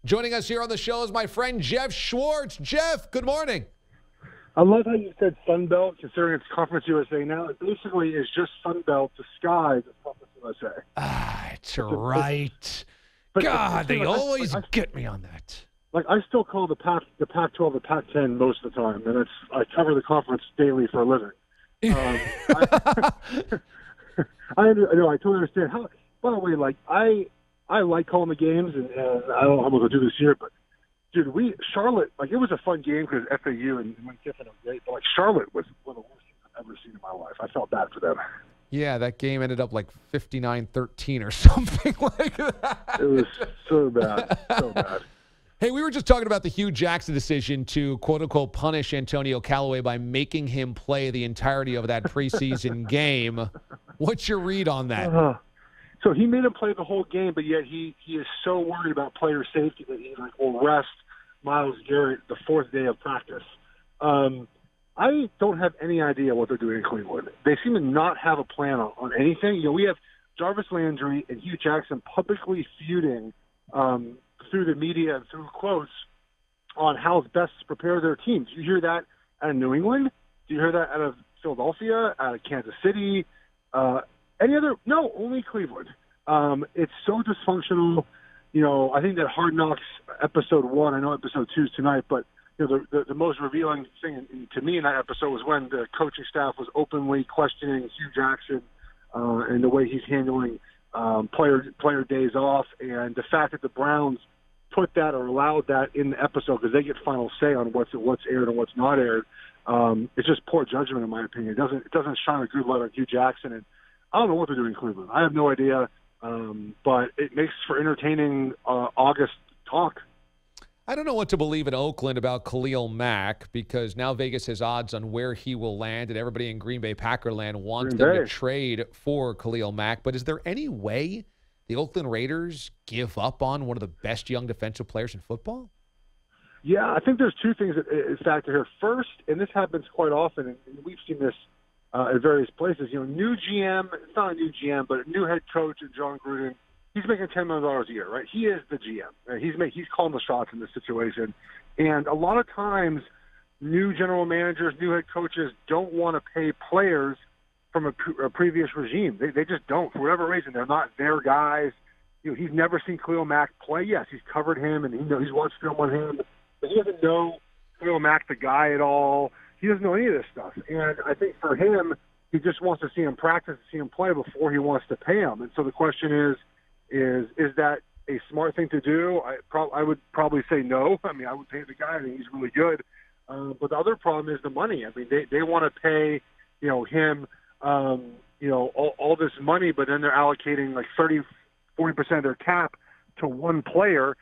Joining us here on the show is my friend Geoff Schwartz. Geoff, good morning. I love how you said Sunbelt, considering it's Conference USA now. It basically is just Sunbelt disguised as Conference USA. It's right. God, they always get me on that. Like, I still call the Pac-12 the Pac-10 most of the time, and I cover the conference daily for a living. I totally understand. By the way, like, I like calling the games, and I don't know how I'm going to do this year, but dude, Charlotte, like, it was a fun game because FAU and Wayne Kiffin are great, but like, Charlotte was one of the worst things I've ever seen in my life. I felt bad for them. Yeah, that game ended up like 59-13 or something like that. It was so bad, so bad. Hey, we were just talking about the Hugh Jackson decision to, quote-unquote, punish Antonio Callaway by making him play the entirety of that preseason game. What's your read on that? So he made him play the whole game, but yet he is so worried about player safety that he will rest Myles Garrett the fourth day of practice. I don't have any idea what they're doing in Cleveland. They seem to not have a plan on anything. You know, we have Jarvis Landry and Hugh Jackson publicly feuding through the media and through quotes on how best to prepare their teams. Do you hear that out of New England? Do you hear that out of Philadelphia, out of Kansas City? Any other? No, only Cleveland. It's so dysfunctional. You know, I think that Hard Knocks episode 1, I know episode 2 is tonight, but you know, the most revealing thing to me in that episode was when the coaching staff was openly questioning Hugh Jackson and the way he's handling player days off, and the fact that the Browns put that or allowed that in the episode because they get final say on what's aired and what's not aired. It's just poor judgment, in my opinion. It doesn't shine a good light on Hugh Jackson, and I don't know what they're doing in Cleveland. I have no idea, but it makes for entertaining August talk. I don't know what to believe in Oakland about Khalil Mack because now Vegas has odds on where he will land, and everybody in Green Bay Packerland wants them to trade for Khalil Mack. But is there any way the Oakland Raiders give up on one of the best young defensive players in football? Yeah, I think there's two things that factor here. First, and this happens quite often, and we've seen this at various places. You know, new GM, it's not a new GM, but a new head coach, John Gruden. He's making $10 million a year, right? He is the GM. He's calling the shots in this situation. And a lot of times, new general managers, new head coaches don't want to pay players from a previous regime. They just don't. For whatever reason, they're not their guys. You know, he's never seen Khalil Mack play. Yes, he's covered him, and he's watched film on him. But he doesn't know Khalil Mack, the guy, at all. He doesn't know any of this stuff. And I think for him, he just wants to see him practice, see him play before he wants to pay him. And so the question is that a smart thing to do? I would probably say no. I mean, I would pay the guy. I think he's really good. But the other problem is the money. I mean, they want to pay, him, all this money, but then they're allocating like 30-40% of their cap to one player,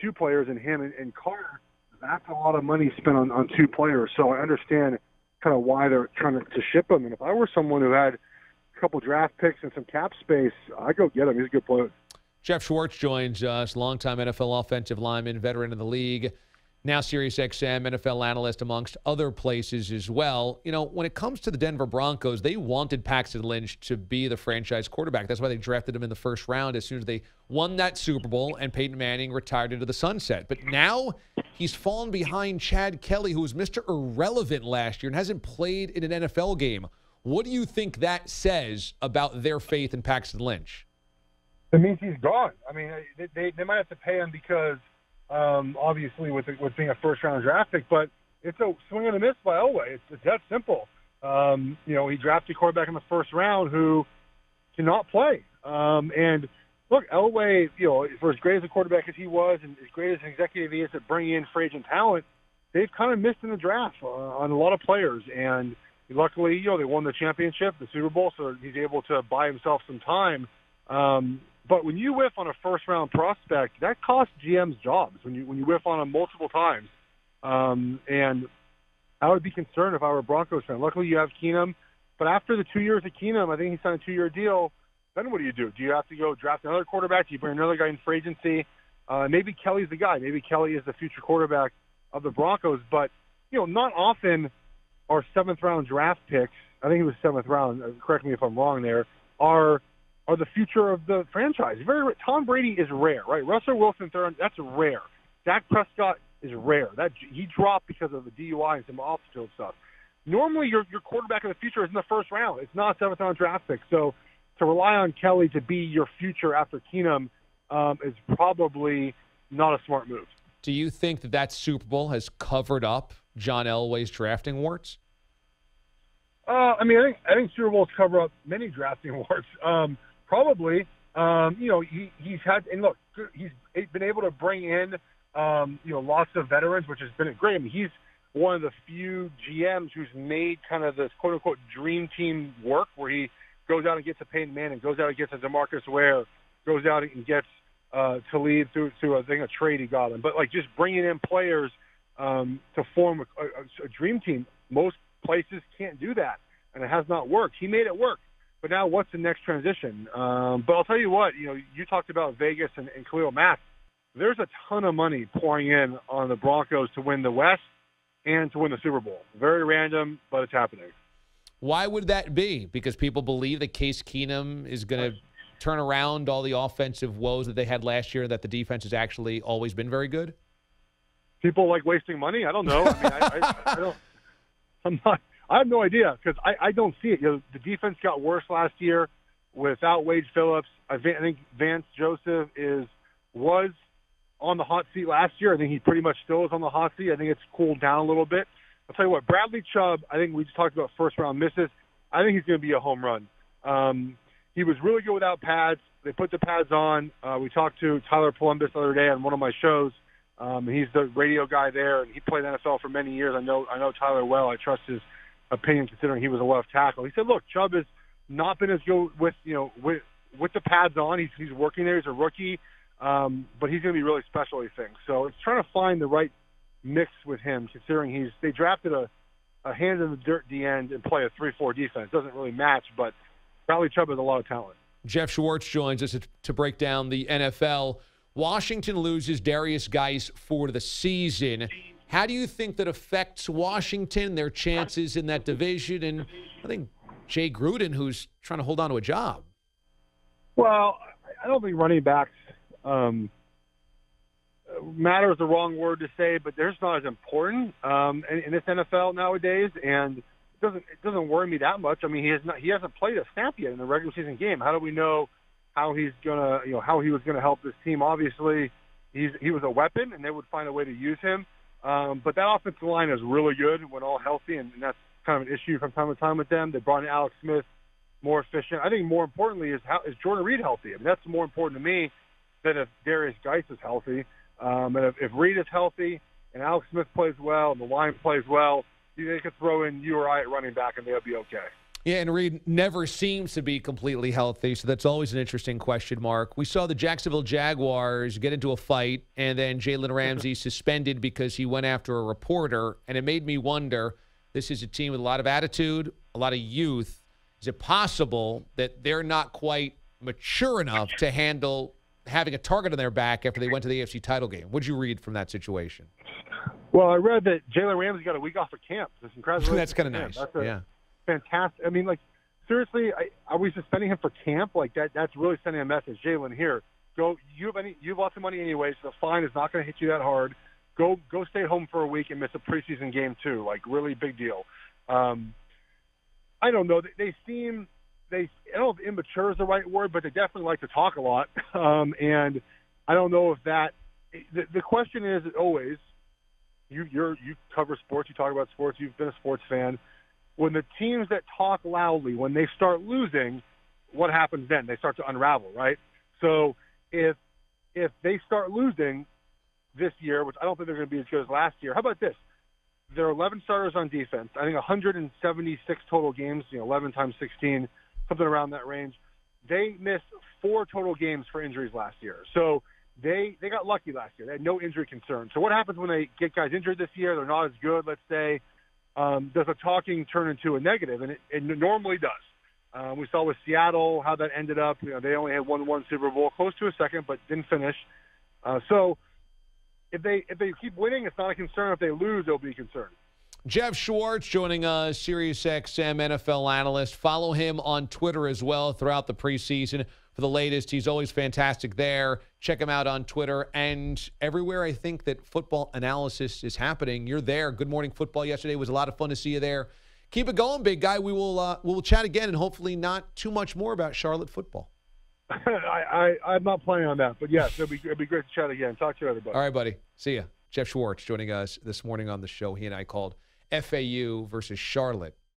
two players, and him and Carter. That's a lot of money spent on two players. So I understand kind of why they're trying to ship him. And if I were someone who had couple draft picks and some cap space, I go get him. He's a good player. Geoff Schwartz joins us, longtime NFL offensive lineman, veteran of the league, now Sirius XM, NFL analyst, amongst other places as well. You know, when it comes to the Denver Broncos, they wanted Paxton Lynch to be the franchise quarterback. That's why they drafted him in the first round as soon as they won that Super Bowl and Peyton Manning retired into the sunset. But now he's fallen behind Chad Kelly, who was Mr. Irrelevant last year and hasn't played in an NFL game. What do you think that says about their faith in Paxton Lynch? It means he's gone. I mean, they might have to pay him because, obviously, with being a first-round draft pick, but it's a swing and a miss by Elway. It's that simple. He drafted a quarterback in the first round who cannot play. And, look, Elway, for as great as a quarterback as he was and as great as an executive he is at bringing in free agent talent, they've kind of missed in the draft on a lot of players. And luckily, they won the championship, the Super Bowl, so he's able to buy himself some time. But when you whiff on a first-round prospect, that costs GM's jobs when you whiff on him multiple times. And I would be concerned if I were a Broncos fan. Luckily, you have Keenum. But after the 2 years of Keenum, I think he signed a 2-year deal. Then what do? Do you have to go draft another quarterback? Do you bring another guy in free agency? Maybe Kelly's the guy. Maybe Kelly is the future quarterback of the Broncos. But, not often are seventh-round draft picks, I think it was seventh round, correct me if I'm wrong there, are are the future of the franchise. Tom Brady is rare, right? Russell Wilson third, that's rare. Dak Prescott is rare. That he dropped because of the DUI and some off-field stuff. Normally, your quarterback of the future is in the first round. It's not a seventh-round draft pick. So to rely on Kelly to be your future after Keenum is probably not a smart move. Do you think that Super Bowl has covered up John Elway's drafting warts? I think Super Bowls cover up many drafting warts. Probably. He's had, and look, he's been able to bring in, lots of veterans, which has been great. I mean, he's one of the few GMs who's made kind of this quote unquote dream team work, where he goes out and gets a Peyton Manning, goes out and gets a DeMarcus Ware, goes out and gets to lead through I think a trade he got him. But like just bringing in players to form a dream team, most places can't do that, and it has not worked. He made it work, but now what's the next transition? But I'll tell you what, you talked about Vegas and Khalil Mack. There's a ton of money pouring in on the Broncos to win the West and to win the Super Bowl. Very random, but it's happening. Why would that be? Because people believe that Case Keenum is going to turn around all the offensive woes that they had last year, that the defense has actually always been very good? People like wasting money? I don't know. I have no idea, because I don't see it. The defense got worse last year without Wade Phillips. I think Vance Joseph was on the hot seat last year. I think he pretty much still is on the hot seat. I think it's cooled down a little bit. I'll tell you what, Bradley Chubb, I think we just talked about first-round misses. I think he's going to be a home run. He was really good without pads. They put the pads on. We talked to Tyler Columbus the other day on one of my shows. He's the radio guy there, and he played NFL for many years. I know Tyler well. I trust his opinion, considering he was a left tackle. He said, look, Chubb has not been as good with the pads on. He's working there. He's a rookie, but he's going to be really special, he thinks. So it's trying to find the right mix with him, considering they drafted a hand in the dirt at the end and play a 3-4 defense. Doesn't really match, but Bradley Chubb has a lot of talent. Geoff Schwartz joins us to break down the NFL. Washington loses Darius Geis for the season. How do you think that affects Washington, their chances in that division, and I think Jay Gruden, who's trying to hold on to a job? Well, I don't think running backs matter is the wrong word to say, but they're just not as important in this NFL nowadays, and it doesn't worry me that much. I mean, he hasn't played a snap yet in the regular season game. How do we know how he's gonna, how he was gonna help this team? Obviously, he was a weapon, and they would find a way to use him. But that offensive line is really good when all healthy, and that's kind of an issue from time to time with them. They brought in Alex Smith, more efficient. I think more importantly is Jordan Reed healthy? I mean, that's more important to me than if Darius Geis is healthy. And if Reed is healthy and Alex Smith plays well and the line plays well, they could throw in you or I at running back and they'll be okay. Yeah, and Reed never seems to be completely healthy, so that's always an interesting question mark. We saw the Jacksonville Jaguars get into a fight, and then Jalen Ramsey suspended because he went after a reporter, and it made me wonder, this is a team with a lot of attitude, a lot of youth. Is it possible that they're not quite mature enough to handle having a target on their back after they went to the AFC title game? What'd you read from that situation? Well, I read that Jalen Ramsey got a week off of camp. That's kind of nice. Yeah. Fantastic. I mean, like, seriously, are we suspending him for camp? Like, that's really sending a message. Jalen, here, go. You have lots of money anyway, so the fine is not going to hit you that hard. Go stay home for a week and miss a preseason game too. Like, really big deal. I don't know. I don't know if immature is the right word, but they definitely like to talk a lot. And I don't know if that. The question is always, you cover sports, you talk about sports, you've been a sports fan. When the teams that talk loudly, when they start losing, what happens then? They start to unravel, right? So if they start losing this year, which I don't think they're going to be as good as last year, how about this? There are 11 starters on defense. I think 176 total games, 11 times 16, something around that range. They missed 4 total games for injuries last year. So they got lucky last year. They had no injury concern. So what happens when they get guys injured this year? They're not as good, let's say. Does the talking turn into a negative? And it normally does. We saw with Seattle how that ended up. They only had won Super Bowl, close to a second, but didn't finish. So if they keep winning, it's not a concern. If they lose, it'll be a concern. Geoff Schwartz joining us, SiriusXM NFL analyst. Follow him on Twitter as well throughout the preseason for the latest. He's always fantastic there. Check him out on Twitter and everywhere I think that football analysis is happening. You're there. Good Morning Football yesterday was a lot of fun to see you there. Keep it going, big guy. We'll chat again and hopefully not too much more about Charlotte football. I'm not planning on that, but yes, it'd be great to chat again. Talk to you, everybody. All right, buddy. See ya. Geoff Schwartz joining us this morning on the show. He and I called FAU versus Charlotte